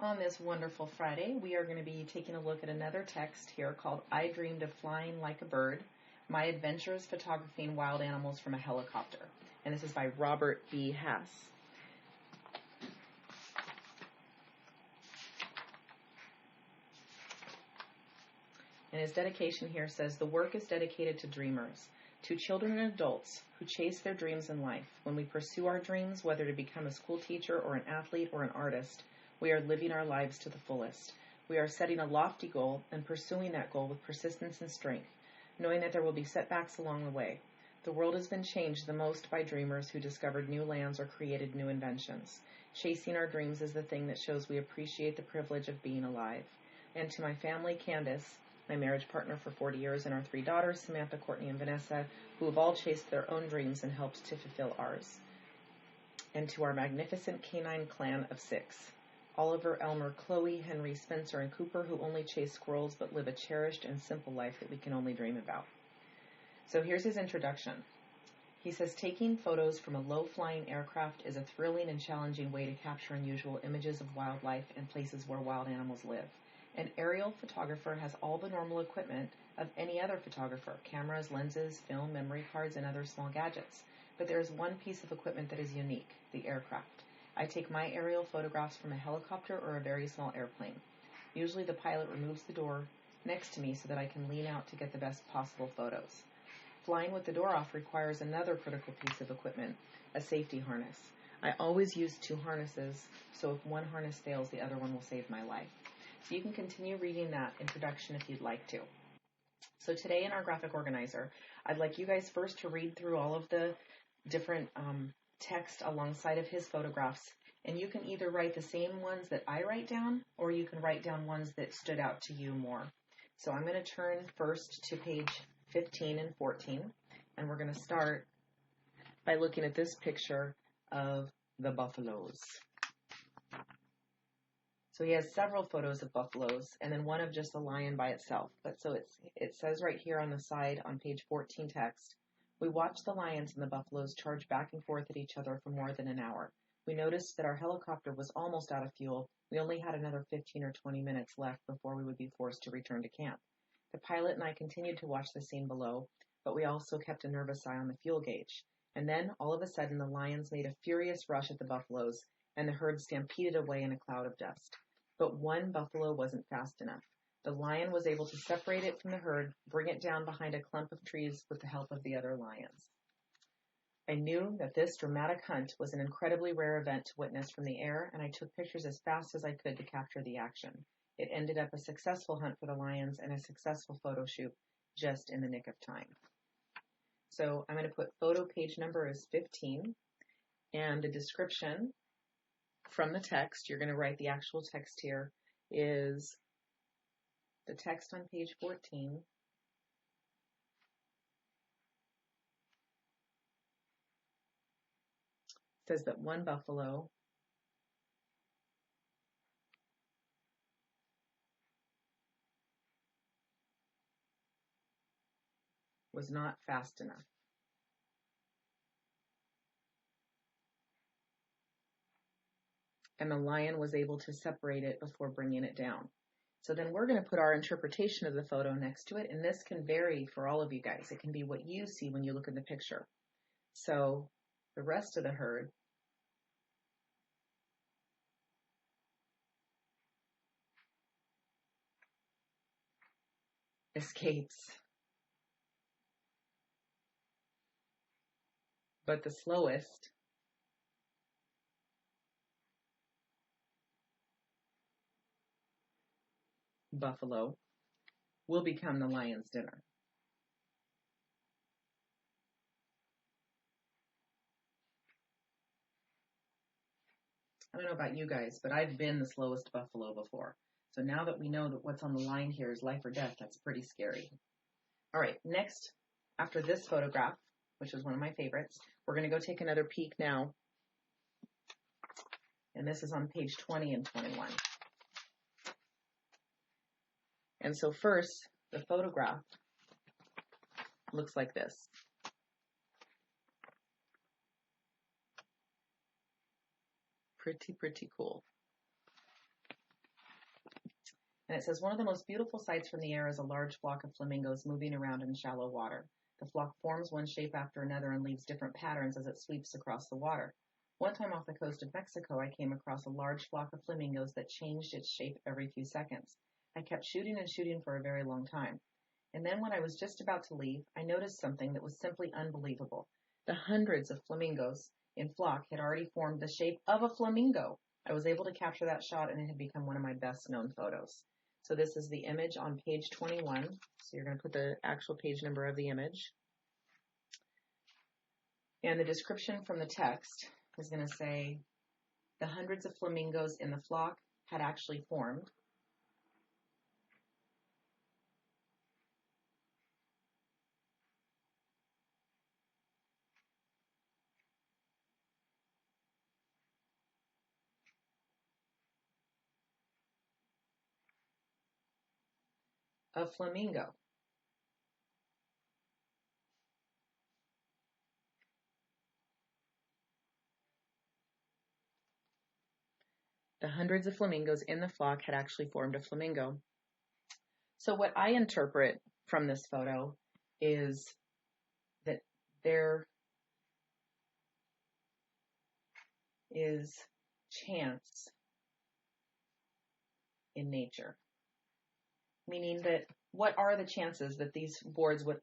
On this wonderful Friday, we are going to be taking a look at another text here called I Dreamed of Flying Like a Bird, My Adventures Photographing Wild Animals from a Helicopter. And this is by Robert B. Hass. And his dedication here says, the work is dedicated to dreamers, to children and adults who chase their dreams in life. When we pursue our dreams, whether to become a school teacher or an athlete or an artist, we are living our lives to the fullest. We are setting a lofty goal and pursuing that goal with persistence and strength, knowing that there will be setbacks along the way. The world has been changed the most by dreamers who discovered new lands or created new inventions. Chasing our dreams is the thing that shows we appreciate the privilege of being alive. And to my family, Candace, my marriage partner for 40 years, and our 3 daughters, Samantha, Courtney, and Vanessa, who have all chased their own dreams and helped to fulfill ours. And to our magnificent canine clan of 6. Oliver, Elmer, Chloe, Henry, Spencer, and Cooper, who only chase squirrels but live a cherished and simple life that we can only dream about. So here's his introduction. He says, taking photos from a low-flying aircraft is a thrilling and challenging way to capture unusual images of wildlife and places where wild animals live. An aerial photographer has all the normal equipment of any other photographer, cameras, lenses, film, memory cards, and other small gadgets. But there is one piece of equipment that is unique, the aircraft. I take my aerial photographs from a helicopter or a very small airplane. Usually the pilot removes the door next to me so that I can lean out to get the best possible photos. Flying with the door off requires another critical piece of equipment, a safety harness. I always use 2 harnesses, so if one harness fails, the other one will save my life. So you can continue reading that introduction if you'd like to. So today in our graphic organizer, I'd like you guys first to read through all of the different text alongside of his photographs, and you can either write the same ones that I write down, or you can write down ones that stood out to you more. So I'm going to turn first to page 15 and 14, and we're going to start by looking at this picture of the buffaloes. So he has several photos of buffaloes, and then one of just a lion by itself. But so it says right here on the side on page 14 text, we watched the lions and the buffaloes charge back and forth at each other for more than an hour. We noticed that our helicopter was almost out of fuel. We only had another 15 or 20 minutes left before we would be forced to return to camp. The pilot and I continued to watch the scene below, but we also kept a nervous eye on the fuel gauge. And then, all of a sudden, the lions made a furious rush at the buffaloes, and the herd stampeded away in a cloud of dust. But one buffalo wasn't fast enough. The lion was able to separate it from the herd, bring it down behind a clump of trees with the help of the other lions. I knew that this dramatic hunt was an incredibly rare event to witness from the air, and I took pictures as fast as I could to capture the action. It ended up a successful hunt for the lions and a successful photo shoot just in the nick of time. So I'm going to put photo page number is 15, and the description from the text, you're going to write the actual text here, is the text on page 14 says that one buffalo was not fast enough. And the lion was able to separate it before bringing it down. So then we're going to put our interpretation of the photo next to it, and this can vary for all of you guys. It can be what you see when you look at the picture. So the rest of the herd escapes, but the slowest buffalo will become the lion's dinner. I don't know about you guys, but I've been the slowest buffalo before. So now that we know that what's on the line here is life or death, that's pretty scary. All right, next, after this photograph, which is one of my favorites, we're going to go take another peek now. And this is on page 20 and 21. And so first, the photograph looks like this. Pretty cool. And it says, one of the most beautiful sights from the air is a large flock of flamingos moving around in shallow water. The flock forms one shape after another and leaves different patterns as it sweeps across the water. One time off the coast of Mexico, I came across a large flock of flamingos that changed its shape every few seconds. I kept shooting and shooting for a very long time. And then when I was just about to leave, I noticed something that was simply unbelievable. The hundreds of flamingos in flock had already formed the shape of a flamingo. I was able to capture that shot, and it had become one of my best known photos. So this is the image on page 21. So you're going to put the actual page number of the image. And the description from the text is going to say, the hundreds of flamingos in the flock had actually formed. A flamingo. The hundreds of flamingos in the flock had actually formed a flamingo. So what I interpret from this photo is that there is chance in nature. Meaning that what are the chances that these birds would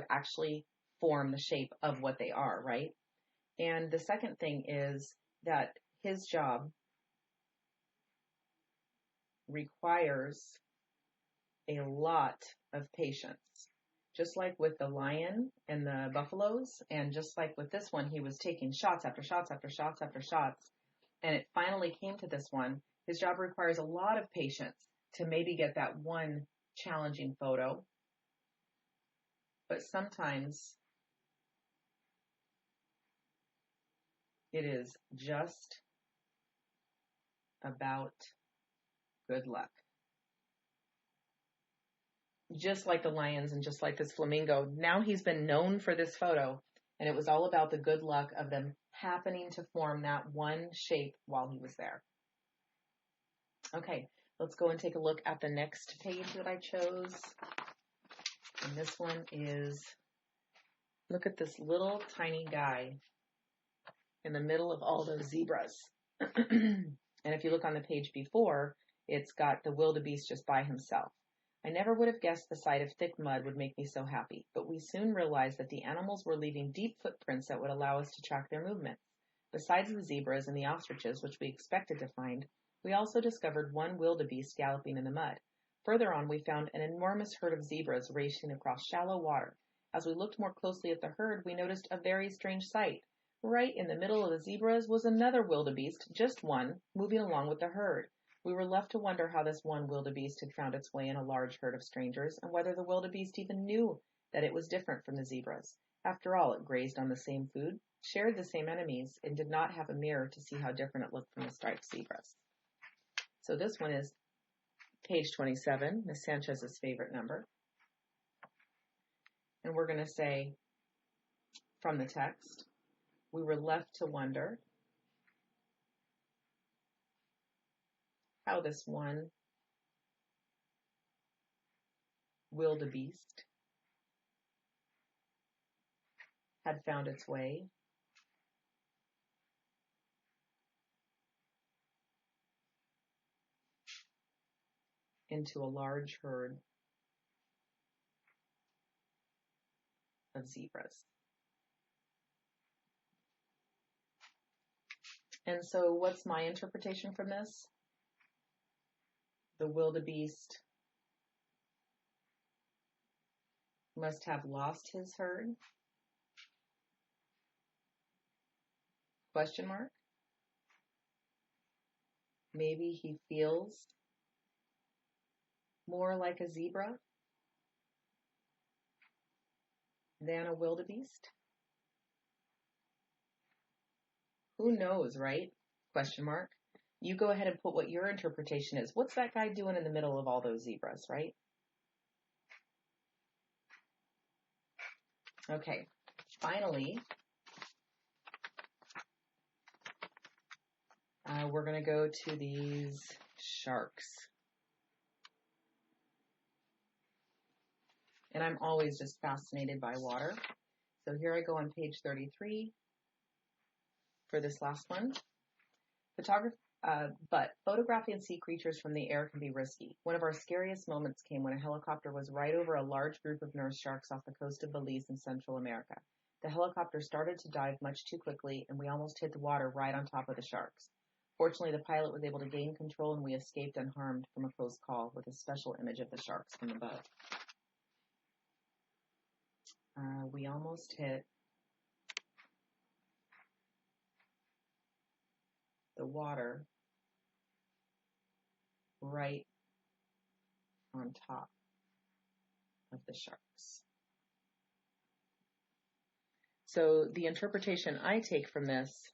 actually form the shape of what they are, right? And the second thing is that his job requires a lot of patience. Just like with the lion and the buffaloes, and just like with this one, he was taking shots after shots after shots after shots, and it finally came to this one. His job requires a lot of patience to maybe get that one challenging photo, but sometimes it is just about good luck. Just like the lions and just like this flamingo, now he's been known for this photo, and it was all about the good luck of them happening to form that one shape while he was there. Okay, let's go and take a look at the next page that I chose. And this one is, look at this little tiny guy in the middle of all those zebras. And if you look on the page before, it's got the wildebeest just by himself. I never would have guessed the sight of thick mud would make me so happy, but we soon realized that the animals were leaving deep footprints that would allow us to track their movements. Besides the zebras and the ostriches, which we expected to find, we also discovered one wildebeest galloping in the mud. Further on, we found an enormous herd of zebras racing across shallow water. As we looked more closely at the herd, we noticed a very strange sight. Right in the middle of the zebras was another wildebeest, just one, moving along with the herd. We were left to wonder how this one wildebeest had found its way in a large herd of strangers, and whether the wildebeest even knew that it was different from the zebras. After all, it grazed on the same food, shared the same enemies, and did not have a mirror to see how different it looked from the striped zebras. So this one is page 27, Miss Sanchez's favorite number. And we're going to say, from the text, we were left to wonder how this one wildebeest had found its way into a large herd of zebras. And so what's my interpretation from this? The wildebeest must have lost his herd? Question mark. Maybe he feels more like a zebra than a wildebeest. Who knows, right? Question mark. You go ahead and put what your interpretation is. What's that guy doing in the middle of all those zebras, right? Okay, finally, we're going to go to these sharks. And I'm always just fascinated by water. So here I go on page 33 for this last one. But photographing sea creatures from the air can be risky. One of our scariest moments came when a helicopter was right over a large group of nurse sharks off the coast of Belize in Central America. The helicopter started to dive much too quickly, and we almost hit the water right on top of the sharks. Fortunately, the pilot was able to gain control, and we escaped unharmed from a close call with a special image of the sharks from above. We almost hit the water right on top of the sharks. So the interpretation I take from this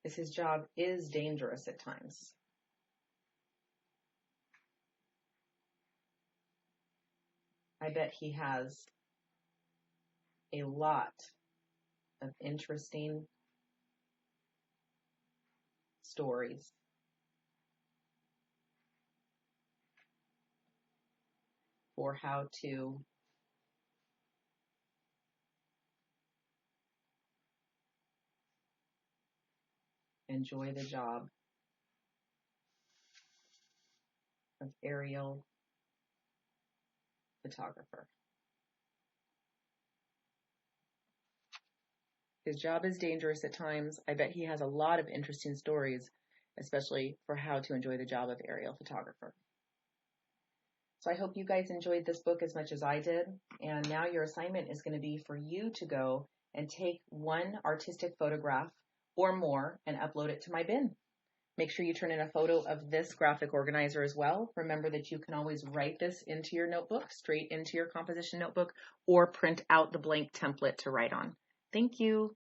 is his job is dangerous at times. I bet he has a lot of interesting stories for how to enjoy the job of aerial photographer. His job is dangerous at times. I bet he has a lot of interesting stories, especially for how to enjoy the job of aerial photographer. So I hope you guys enjoyed this book as much as I did. And now your assignment is going to be for you to go and take one artistic photograph or more and upload it to my bin. Make sure you turn in a photo of this graphic organizer as well. Remember that you can always write this into your notebook, straight into your composition notebook, or print out the blank template to write on. Thank you.